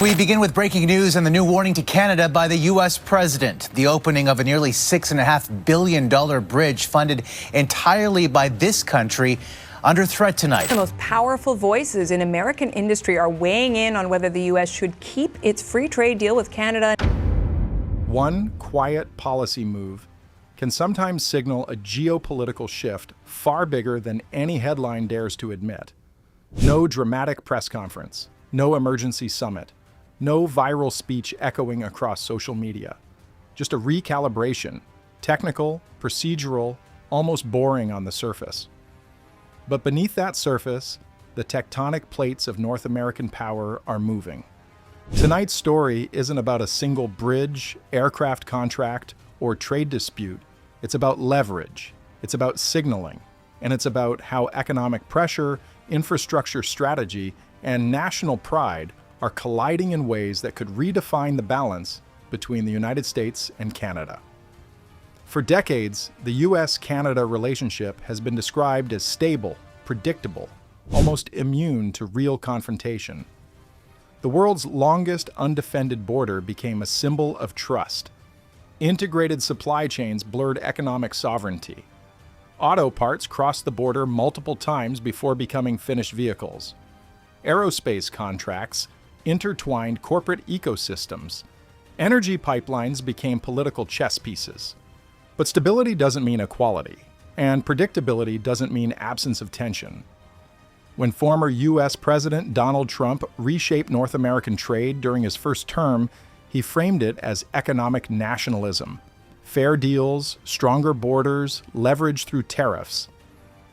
We begin with breaking news and the new warning to Canada by the U.S. president. The opening of a nearly $6.5 billion bridge funded entirely by this country under threat tonight. The most powerful voices in American industry are weighing in on whether the U.S. should keep its free trade deal with Canada. One quiet policy move can sometimes signal a geopolitical shift far bigger than any headline dares to admit. No dramatic press conference, no emergency summit, no viral speech echoing across social media. Just a recalibration, technical, procedural, almost boring on the surface. But beneath that surface, the tectonic plates of North American power are moving. Tonight's story isn't about a single bridge, aircraft contract, or trade dispute. It's about leverage, it's about signaling, and it's about how economic pressure, infrastructure strategy, and national pride are colliding in ways that could redefine the balance between the United States and Canada. For decades, the U.S.-Canada relationship has been described as stable, predictable, almost immune to real confrontation. The world's longest undefended border became a symbol of trust. Integrated supply chains blurred economic sovereignty. Auto parts crossed the border multiple times before becoming finished vehicles. Aerospace contracts intertwined corporate ecosystems. Energy pipelines became political chess pieces. But stability doesn't mean equality, and predictability doesn't mean absence of tension. When former U.S. President Donald Trump reshaped North American trade during his first term, he framed it as economic nationalism. Fair deals, stronger borders, leverage through tariffs.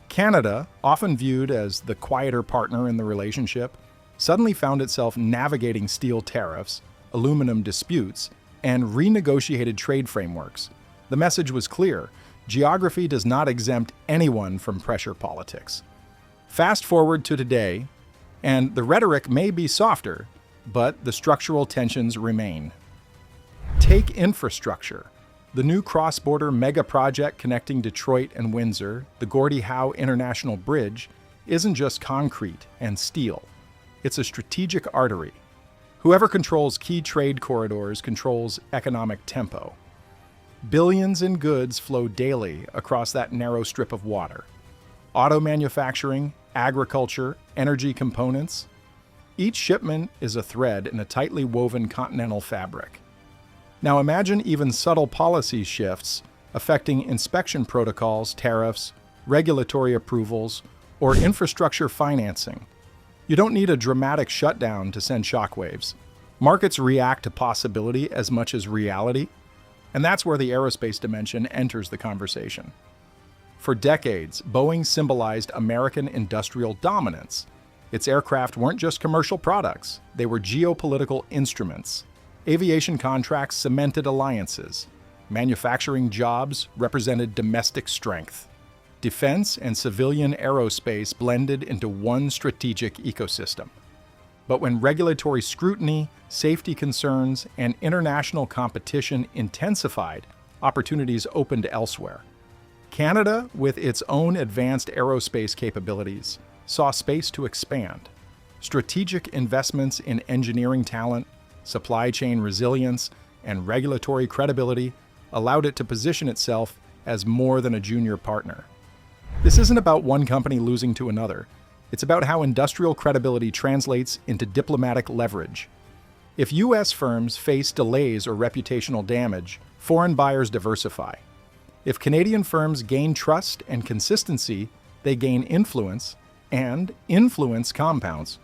Canada, often viewed as the quieter partner in the relationship, suddenly found itself navigating steel tariffs, aluminum disputes, and renegotiated trade frameworks. The message was clear: geography does not exempt anyone from pressure politics. Fast forward to today, and the rhetoric may be softer, but the structural tensions remain. Take infrastructure. The new cross-border mega project connecting Detroit and Windsor, the Gordie Howe International Bridge, isn't just concrete and steel. It's a strategic artery. Whoever controls key trade corridors controls economic tempo. Billions in goods flow daily across that narrow strip of water. Auto manufacturing, agriculture, energy components. Each shipment is a thread in a tightly woven continental fabric. Now imagine even subtle policy shifts affecting inspection protocols, tariffs, regulatory approvals, or infrastructure financing. You don't need a dramatic shutdown to send shockwaves. Markets react to possibility as much as reality, and that's where the aerospace dimension enters the conversation. For decades, Boeing symbolized American industrial dominance. Its aircraft weren't just commercial products, they were geopolitical instruments. Aviation contracts cemented alliances. Manufacturing jobs represented domestic strength. Defense and civilian aerospace blended into one strategic ecosystem. But when regulatory scrutiny, safety concerns, and international competition intensified, opportunities opened elsewhere. Canada, with its own advanced aerospace capabilities, saw space to expand. Strategic investments in engineering talent, supply chain resilience, and regulatory credibility allowed it to position itself as more than a junior partner. This isn't about one company losing to another. It's about how industrial credibility translates into diplomatic leverage. If U.S. firms face delays or reputational damage, foreign buyers diversify. If Canadian firms gain trust and consistency, they gain influence, and influence compounds.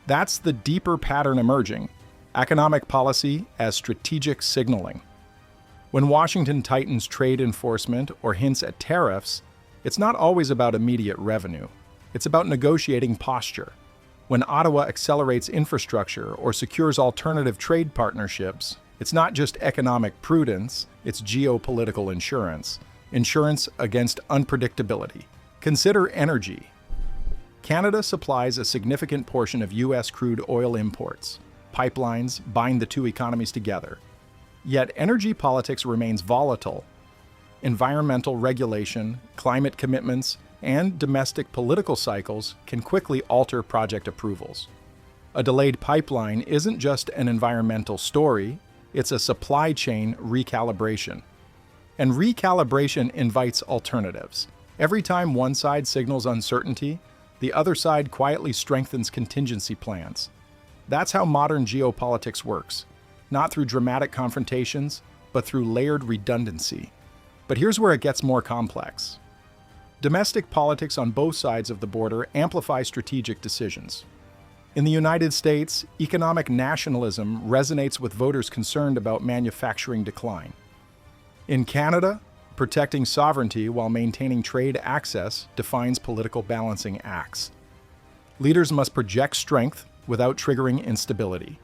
That's the deeper pattern emerging: economic policy as strategic signaling. When Washington tightens trade enforcement or hints at tariffs, it's not always about immediate revenue. It's about negotiating posture. When Ottawa accelerates infrastructure or secures alternative trade partnerships, it's not just economic prudence, it's geopolitical insurance. Insurance against unpredictability. Consider energy. Canada supplies a significant portion of U.S. crude oil imports. Pipelines bind the two economies together. Yet energy politics remains volatile. Environmental regulation, climate commitments, and domestic political cycles can quickly alter project approvals. A delayed pipeline isn't just an environmental story, it's a supply chain recalibration. And recalibration invites alternatives. Every time one side signals uncertainty, the other side quietly strengthens contingency plans. That's how modern geopolitics works, not through dramatic confrontations, but through layered redundancy. But here's where it gets more complex. Domestic politics on both sides of the border amplify strategic decisions. In the United States, economic nationalism resonates with voters concerned about manufacturing decline. In Canada, protecting sovereignty while maintaining trade access defines political balancing acts. Leaders must project strength without triggering instability.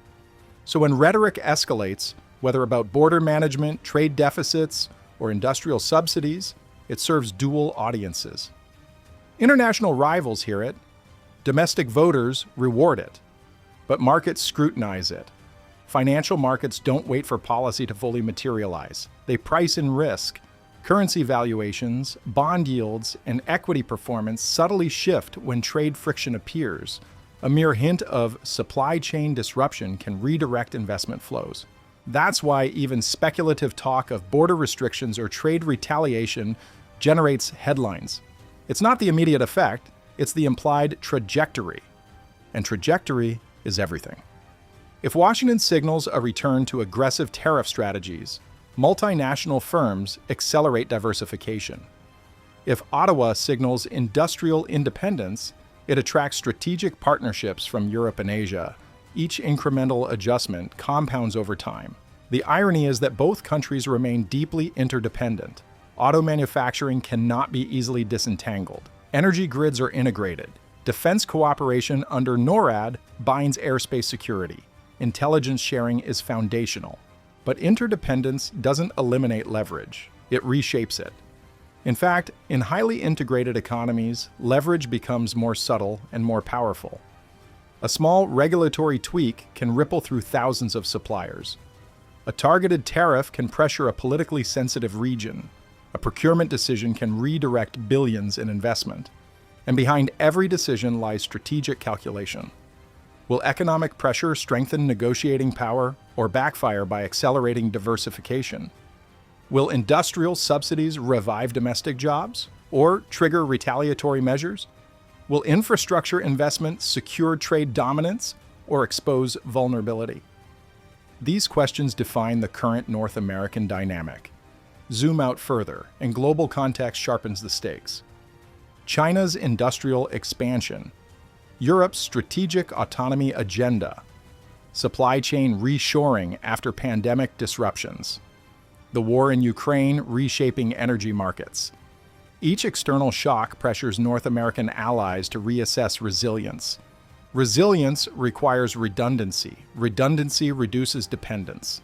So when rhetoric escalates, whether about border management, trade deficits, or industrial subsidies, it serves dual audiences. International rivals hear it, domestic voters reward it, but markets scrutinize it. Financial markets don't wait for policy to fully materialize. They price in risk. Currency valuations, bond yields, and equity performance subtly shift when trade friction appears. A mere hint of supply chain disruption can redirect investment flows. That's why even speculative talk of border restrictions or trade retaliation generates headlines. It's not the immediate effect, it's the implied trajectory. And trajectory is everything. If Washington signals a return to aggressive tariff strategies, multinational firms accelerate diversification. If Ottawa signals industrial independence, it attracts strategic partnerships from Europe and Asia. Each incremental adjustment compounds over time. The irony is that both countries remain deeply interdependent. Auto manufacturing cannot be easily disentangled. Energy grids are integrated. Defense cooperation under NORAD binds airspace security. Intelligence sharing is foundational. But interdependence doesn't eliminate leverage, it reshapes it. In fact, in highly integrated economies, leverage becomes more subtle and more powerful. A small regulatory tweak can ripple through thousands of suppliers. A targeted tariff can pressure a politically sensitive region. A procurement decision can redirect billions in investment. And behind every decision lies strategic calculation. Will economic pressure strengthen negotiating power or backfire by accelerating diversification? Will industrial subsidies revive domestic jobs or trigger retaliatory measures? Will infrastructure investment secure trade dominance or expose vulnerability? These questions define the current North American dynamic. Zoom out further, and global context sharpens the stakes. China's industrial expansion, Europe's strategic autonomy agenda, supply chain reshoring after pandemic disruptions, the war in Ukraine reshaping energy markets. Each external shock pressures North American allies to reassess resilience. Resilience requires redundancy. Redundancy reduces dependence.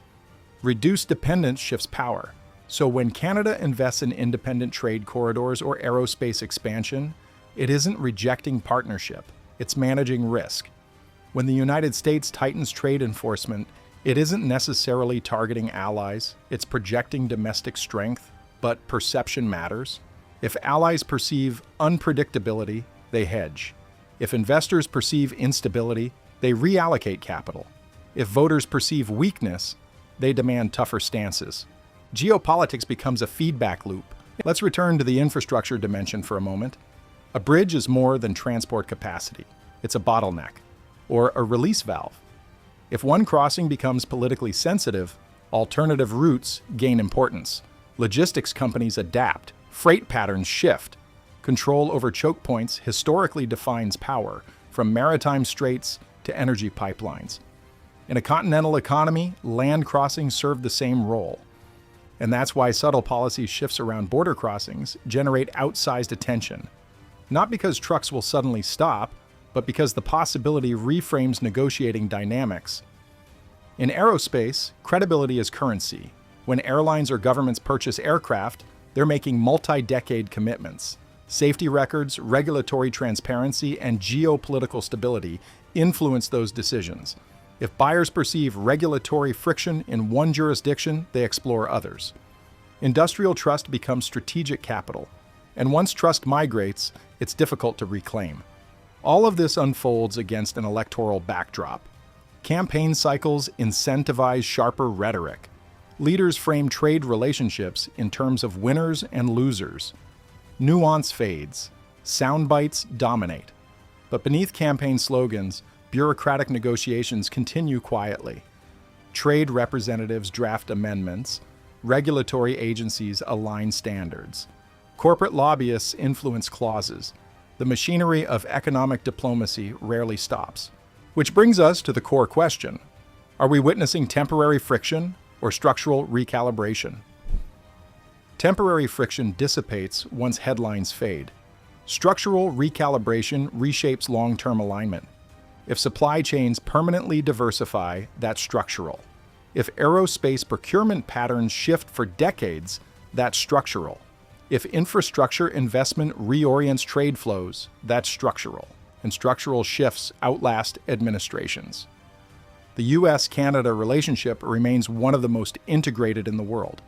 Reduced dependence shifts power. So when Canada invests in independent trade corridors or aerospace expansion, it isn't rejecting partnership, it's managing risk. When the United States tightens trade enforcement, it isn't necessarily targeting allies, it's projecting domestic strength, but perception matters. If allies perceive unpredictability, they hedge. If investors perceive instability, they reallocate capital. If voters perceive weakness, they demand tougher stances. Geopolitics becomes a feedback loop. Let's return to the infrastructure dimension for a moment. A bridge is more than transport capacity. It's a bottleneck, or a release valve. If one crossing becomes politically sensitive, alternative routes gain importance. Logistics companies adapt, freight patterns shift. Control over choke points historically defines power, from maritime straits to energy pipelines. In a continental economy, land crossings serve the same role. And that's why subtle policy shifts around border crossings generate outsized attention. Not because trucks will suddenly stop, but because the possibility reframes negotiating dynamics. In aerospace, credibility is currency. When airlines or governments purchase aircraft, they're making multi-decade commitments. Safety records, regulatory transparency, and geopolitical stability influence those decisions. If buyers perceive regulatory friction in one jurisdiction, they explore others. Industrial trust becomes strategic capital, and once trust migrates, it's difficult to reclaim. All of this unfolds against an electoral backdrop. Campaign cycles incentivize sharper rhetoric. Leaders frame trade relationships in terms of winners and losers. Nuance fades. Sound bites dominate. But beneath campaign slogans, bureaucratic negotiations continue quietly. Trade representatives draft amendments. Regulatory agencies align standards. Corporate lobbyists influence clauses. The machinery of economic diplomacy rarely stops. Which brings us to the core question. Are we witnessing temporary friction or structural recalibration? Temporary friction dissipates once headlines fade. Structural recalibration reshapes long-term alignment. If supply chains permanently diversify, that's structural. If aerospace procurement patterns shift for decades, that's structural. If infrastructure investment reorients trade flows, that's structural. And structural shifts outlast administrations. The US-Canada relationship remains one of the most integrated in the world.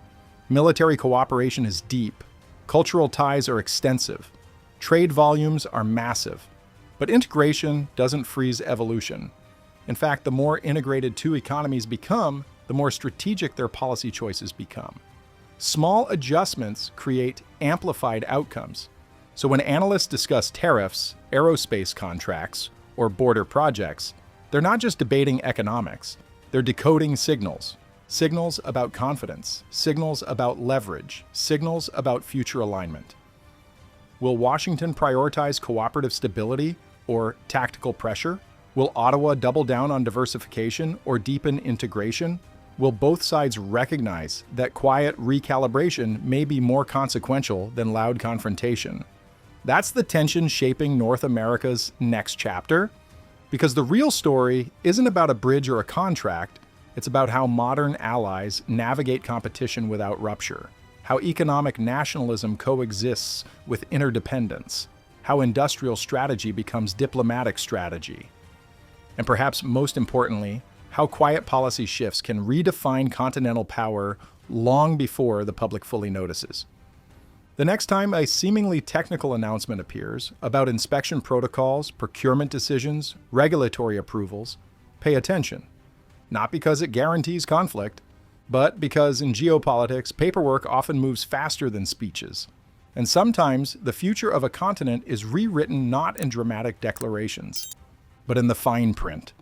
Military cooperation is deep. Cultural ties are extensive. Trade volumes are massive. But integration doesn't freeze evolution. In fact, the more integrated two economies become, the more strategic their policy choices become. Small adjustments create amplified outcomes. So when analysts discuss tariffs, aerospace contracts, or border projects, they're not just debating economics, they're decoding signals. Signals about confidence, signals about leverage, signals about future alignment. Will Washington prioritize cooperative stability or tactical pressure? Will Ottawa double down on diversification or deepen integration? Will both sides recognize that quiet recalibration may be more consequential than loud confrontation? That's the tension shaping North America's next chapter, because the real story isn't about a bridge or a contract, it's about how modern allies navigate competition without rupture, how economic nationalism coexists with interdependence, how industrial strategy becomes diplomatic strategy, and perhaps most importantly, how quiet policy shifts can redefine continental power long before the public fully notices. The next time a seemingly technical announcement appears about inspection protocols, procurement decisions, regulatory approvals, pay attention. Not because it guarantees conflict, but because in geopolitics, paperwork often moves faster than speeches. And sometimes the future of a continent is rewritten not in dramatic declarations, but in the fine print.